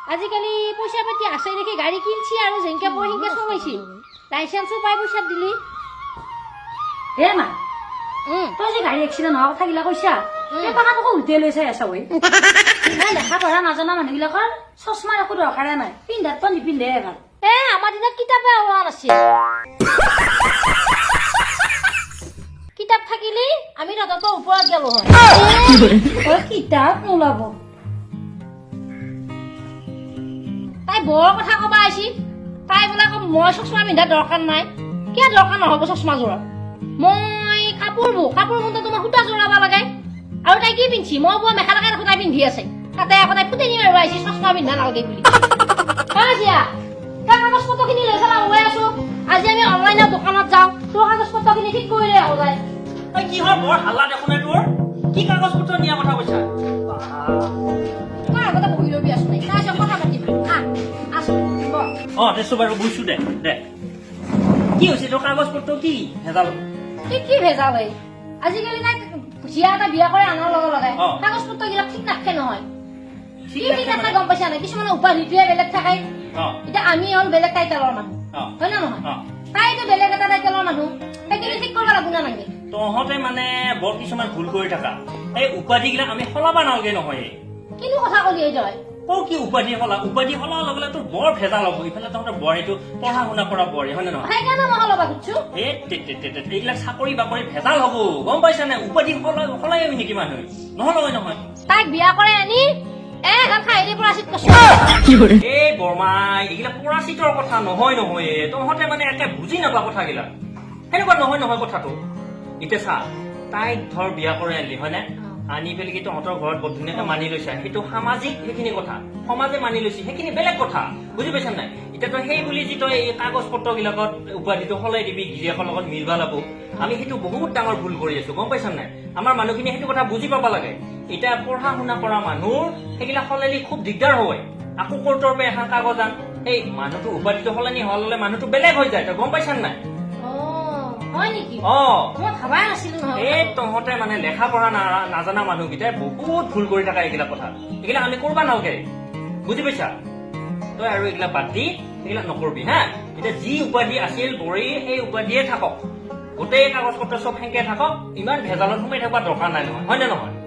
আজিকালি পয়সা পাতি আছে দেখি গাড়ী কিনছি আৰু যেনকে পই সেনকে চলাইছি লাইসেন্সও পাই পয়সা দিলি হে মা তই যে গাড়ী এক্সিডেণ্ট হোৱা কথা গিলা কৈছা এই কথাটোকো উল্টাই লৈছে আছা ঐ ইমান লেখা পঢ়া নাজানা মানুহবিলাকৰ চশমাৰ একো দৰকাৰে নাই পিন্ধাততো নিপিন্ধে ভাল আমাৰ দিনত কিতাপে ওলোৱা নাছিল কিতাপ থাকিলে আমি তহঁতৰ ওপৰত গেলো হয় কিতাপ নোলাব তাই বৰ কথা কবা আহিছি তাই বোলে মই চশমা পিন্ধা দৰকাৰ নাই কিয় দৰকাৰ নহ'ব চশমা যোৰৰ মই কাপোৰ বন্ধ তোমাৰ সূতা জোৰাব লাগে আৰু তাই কি পিন্ধছি মই বোৱা মেখেলাকে দেখোন তাই পিন্ধি আছে তাতে আকৌ তাই ফুটেনি মাৰিব আহিছি চশমা পিন্ধা নালাগে বুলি আজিয়া তই কাগজ পত্ৰখিনি লৈ পেলাই ওলাই আছো আজি আমি অনলাইনৰ দোকানত যাওঁ তোৰ কাগজ পত্ৰখিনি ঠিক কৰিলে আহো যায় তই কি হয় বৰ হাল্লা দেখোন তোৰ কি কাগজ পত্ৰ নিয়া কথা কৈছা তই আগতে বহি ল'বি আছো নাই তাই কথা পাতিম আছো দেছো বাৰু বুজিছো দে কি হৈছে তোৰ কাগজ পত্ৰ কি ভেজাল কি ভেজাল হয় আজিকালি তাই জীয়া এটা বিয়া কৰি আনাৰ লগে লগে কাগজ পত্ৰ গিলা ঠিক নাথাকে নহয় কি ঠিক নাথাকে গম পাইছা নাই কিছুমানে উপাধিটোৱে বেলেগ থাকে এতিয়া আমি হ'ল বেলেগ টাইটেলৰ মানুহ হয় নে নহয় তাইতো বেলেগ এটা টাইটেলৰ মানুহ সেইখিনি ঠিক কৰিব লাগিব না নালাগে তহঁতে মানে বৰ কিছুমান ভুল কৰি থাকা এই উপাধি গিলা আমি সলাব নালাগে নহয় কিনো কথা কলি এই তই কি উপাধি সলাৰ লগে লগে তোৰ বৰ ভেজাল হ'ব ইফালে তহঁতৰ বোৱাৰীটো পঢ়া শুনা কৰা বোৱাৰী হয় নে নহয় সেইকাৰণে মই সলাব খুজিছো এইবিলাক চাকৰি বাকৰি ভেজাল হ'ব গম পাইছা নে উপাধি সলাই আমি নেকি মানুহ নহ'লে নহয় তাইক বিয়া কৰে আনি এই বৰমাই এইগিলা পৰাচিতৰ কথা নহয় তহঁতে মানে একে বুজি নাপা কথাগিলা সেনেকুৱা নহয় কথাটো এতিয়া চা তাইক ধৰ বিয়া কৰি আনিলি হয় নে আনি পেলাই কি তহঁতৰ ঘৰত বৰ ধুনীয়াকে মানি লৈছা সেইটো সামাজিক সেইখিনি কথা সমাজে মানি লৈছে সেইখিনি বেলেগ কথা বুজি পাইছা নাই এতিয়া তই সেই বুলি যি তই এই কাগজ পত্ৰ বিলাকত উপাধিটো সলাই দিবি গিৰিয়েকৰ লগত মিলবা লাগব আমি সেইটো বহুত ডাঙৰ ভুল কৰি আছো গম পাইছা নাই আমাৰ মানুহখিনি সেইটো কথা বুজি পাব লাগে এতিয়া পঢ়া শুনা কৰা মানুহ সেইগিলা সলালি খুব দিগদাৰ হয় আকৌ কোৰ্টৰ পৰা এখন কাগজ আন এই মানুহটো উপাধিটো সলনি হলে মানুহটো বেলেগ হৈ যায় তই গম পাইছা নাই তহঁতে মানে লেখা পঢ়া নাজানা মানুহকেইটাই বহুত ভুল কৰি থকা এইগিলা কথা এইগিলা আমি কৰবা নালাগে বুজি পাইছা তই আৰু এইগিলা বাদ দি এইগিলা নকৰবি হা এতিয়া যি উপাধি আছিল বৰী সেই উপাধিয়ে থাকক গোটেই কাগজ পত্ৰ চব সেনেকে থাকক ইমান ভেজালত সোমাই থাকিব দৰকাৰ নাই নহয় হয় নে নহয়